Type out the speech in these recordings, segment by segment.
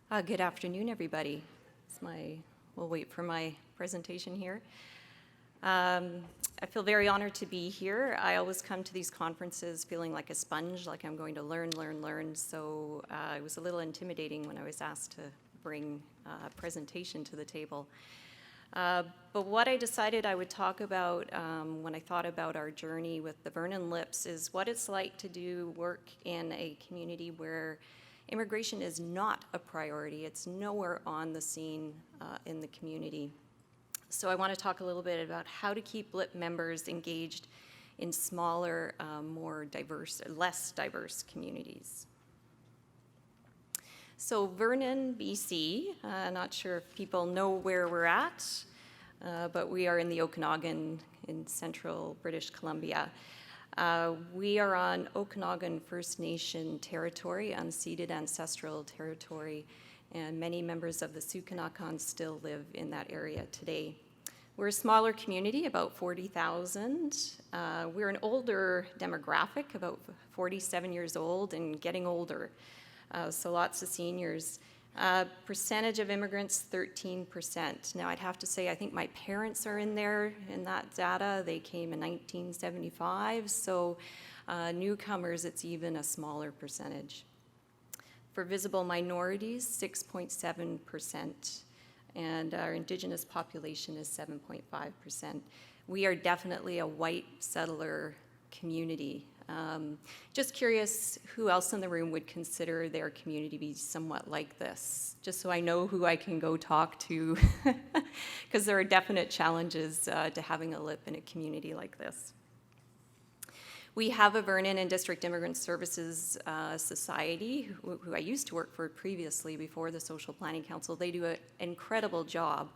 Good afternoon, everybody. We'll wait for my presentation here. I feel very honored to be here. I always come to these conferences feeling like a sponge, like I'm going to learn. So it was a little intimidating when I was asked to bring a presentation to the table. But what I decided I would talk about when I thought about our journey with the Vernon Lips is what it's like to do work in a community where immigration is not a priority. It's nowhere on the scene in the community. So I want to talk a little bit about how to keep LIP members engaged in smaller, less diverse communities. So Vernon BC, not sure if people know where we're at, but we are in the Okanagan in central British Columbia. We are on Okanagan First Nation territory, unceded ancestral territory, and many members of the Sukanakan still live in that area today. We're a smaller community, about 40,000. We're an older demographic, about 47 years old and getting older, so lots of seniors. Percentage of immigrants, 13%. Now I'd have to say I think my parents are in there in that data. They came in 1975, so newcomers, it's even a smaller percentage. For visible minorities, 6.7%, and our Indigenous population is 7.5%. We are definitely a white settler community. Just curious who else in the room would consider their community to be somewhat like this, just so I know who I can go talk to, because there are definite challenges to having a LIP in a community like this. We have a Vernon and District Immigrant Services Society, who I used to work for previously before the Social Planning Council. They do an incredible job.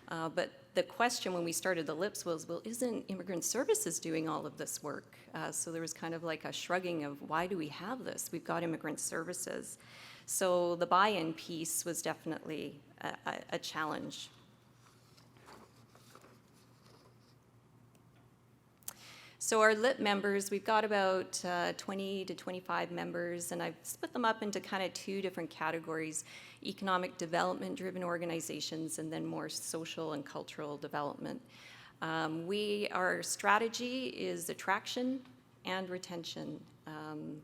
But the question when we started the LIPS was, well, isn't Immigrant Services doing all of this work? So there was kind of like a shrugging of, why do we have this? We've got Immigrant Services. So the buy-in piece was definitely a challenge. So our LIP members, we've got about 20 to 25 members, and I've split them up into kind of two different categories: economic development-driven organizations and then more social and cultural development. Our strategy is attraction and retention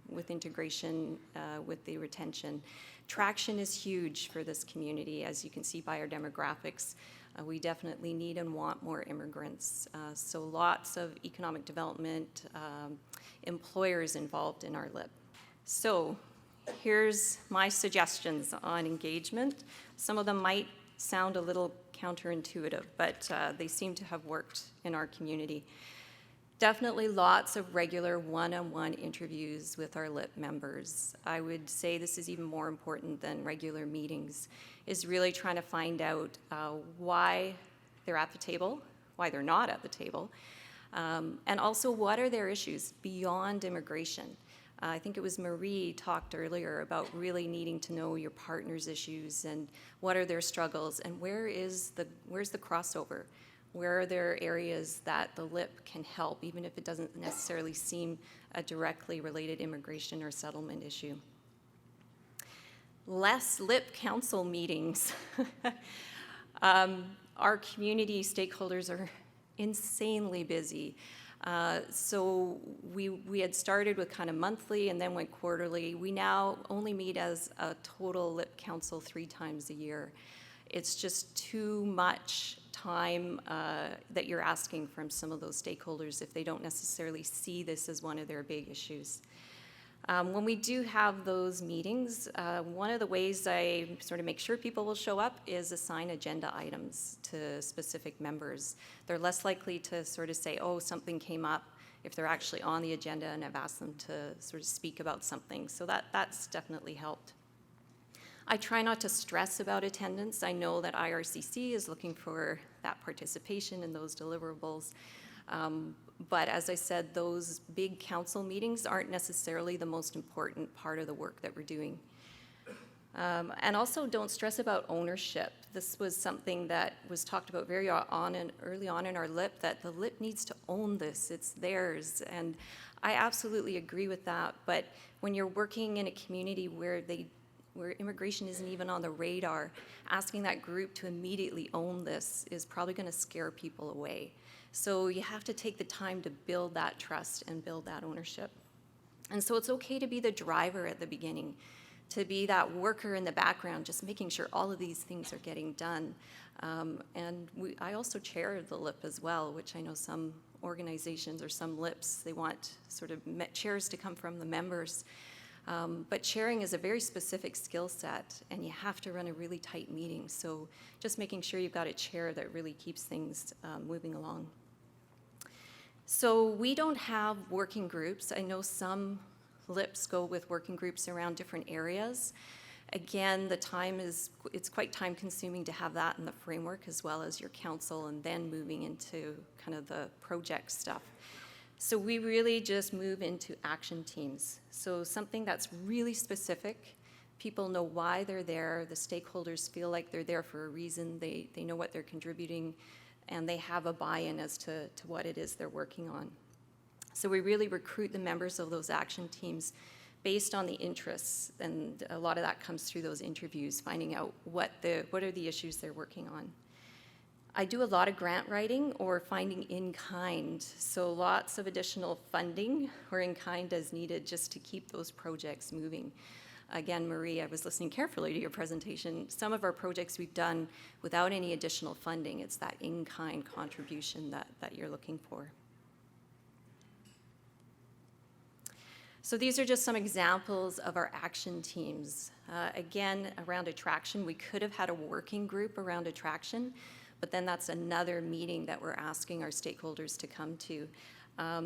with integration with the retention. Traction is huge for this community, as you can see by our demographics. We definitely need and want more immigrants. So lots of economic development employers involved in our LIP. So here's my suggestions on engagement. Some of them might sound a little counterintuitive, but they seem to have worked in our community. Definitely lots of regular one-on-one interviews with our LIP members. I would say this is even more important than regular meetings, is really trying to find out why they're at the table, why they're not at the table, and also what are their issues beyond immigration. I think it was Marie talked earlier about really needing to know your partner's issues and what are their struggles and where's the crossover? Where are there areas that the LIP can help, even if it doesn't necessarily seem a directly related immigration or settlement issue? Less LIP council meetings. Our community stakeholders are insanely busy. So we had started with kind of monthly and then went quarterly. We now only meet as a total LIP council 3 times a year. It's just too much time that you're asking from some of those stakeholders if they don't necessarily see this as one of their big issues. When we do have those meetings, one of the ways I sort of make sure people will show up is assign agenda items to specific members. They're less likely to sort of say, oh, something came up, if they're actually on the agenda and I've asked them to sort of speak about something. So that's definitely helped. I try not to stress about attendance. I know that IRCC is looking for that participation in those deliverables. But as I said, those big council meetings aren't necessarily the most important part of the work that we're doing. And also don't stress about ownership. This was something that was talked about very early on in our LIP, that the LIP needs to own this, it's theirs. And I absolutely agree with that, but when you're working in a community where they where immigration isn't even on the radar, asking that group to immediately own this is probably going to scare people away. So you have to take the time to build that trust and build that ownership. And so it's okay to be the driver at the beginning, to be that worker in the background, just making sure all of these things are getting done. I also chair the LIP as well, which I know some organizations or some LIPs, they want sort of chairs to come from the members. But chairing is a very specific skill set, and you have to run a really tight meeting. So just making sure you've got a chair that really keeps things moving along. So we don't have working groups. I know some LIPs go with working groups around different areas. Again, it's quite time consuming to have that in the framework as well as your council, and then moving into kind of the project stuff. So we really just move into action teams. So something that's really specific, people know why they're there, the stakeholders feel like they're there for a reason, they know what they're contributing, and they have a buy-in as to what it is they're working on. So we really recruit the members of those action teams based on the interests, and a lot of that comes through those interviews, finding out what are the issues they're working on. I do a lot of grant writing or finding in-kind, so lots of additional funding or in-kind as needed just to keep those projects moving. Again, Marie, I was listening carefully to your presentation. Some of our projects we've done without any additional funding. It's that in-kind contribution that you're looking for. So these are just some examples of our action teams. Again, around attraction, we could have had a working group around attraction, but then that's another meeting that we're asking our stakeholders to come to.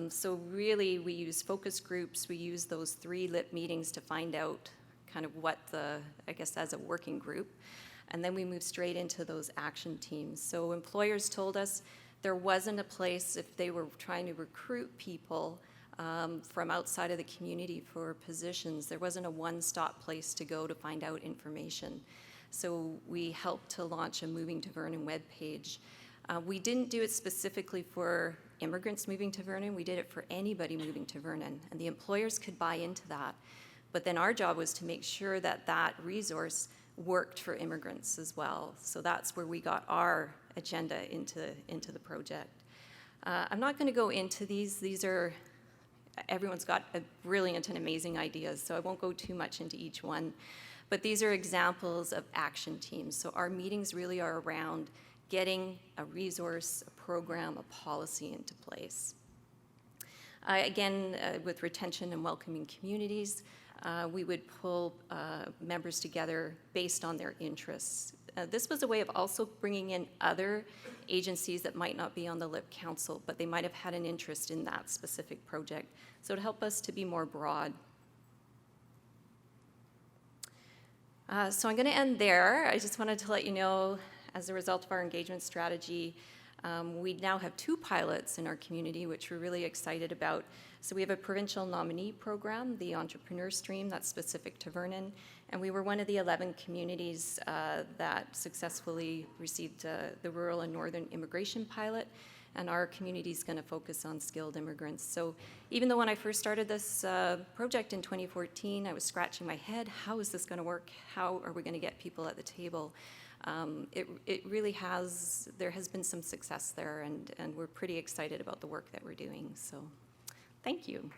So really, we use focus groups. We use those 3 LIP meetings to find out kind of what I guess as a working group. And then we move straight into those action teams. So employers told us there wasn't a place if they were trying to recruit people from outside of the community for positions. There wasn't a one-stop place to go to find out information. So we helped to launch a Moving to Vernon webpage. We didn't do it specifically for immigrants moving to Vernon. We did it for anybody moving to Vernon, and the employers could buy into that. But then our job was to make sure that that resource worked for immigrants as well. So that's where we got our agenda into the project. I'm not going to go into these. Everyone's got a brilliant and amazing ideas, so I won't go too much into each one. But these are examples of action teams. So our meetings really are around getting a resource, a program, a policy into place. Again, with retention and welcoming communities, we would pull members together based on their interests. This was a way of also bringing in other agencies that might not be on the LIP Council, but they might have had an interest in that specific project. So to help us to be more broad. So I'm going to end there. I just wanted to let you know, as a result of our engagement strategy, we now have 2 pilots in our community, which we're really excited about. So we have a provincial nominee program, the Entrepreneur Stream, that's specific to Vernon, and we were one of the 11 communities that successfully received the Rural and Northern Immigration Pilot, and our community is going to focus on skilled immigrants. So even though when I first started this project in 2014, I was scratching my head, how is this going to work? How are we going to get people at the table? It really there has been some success there, and we're pretty excited about the work that we're doing. So thank you.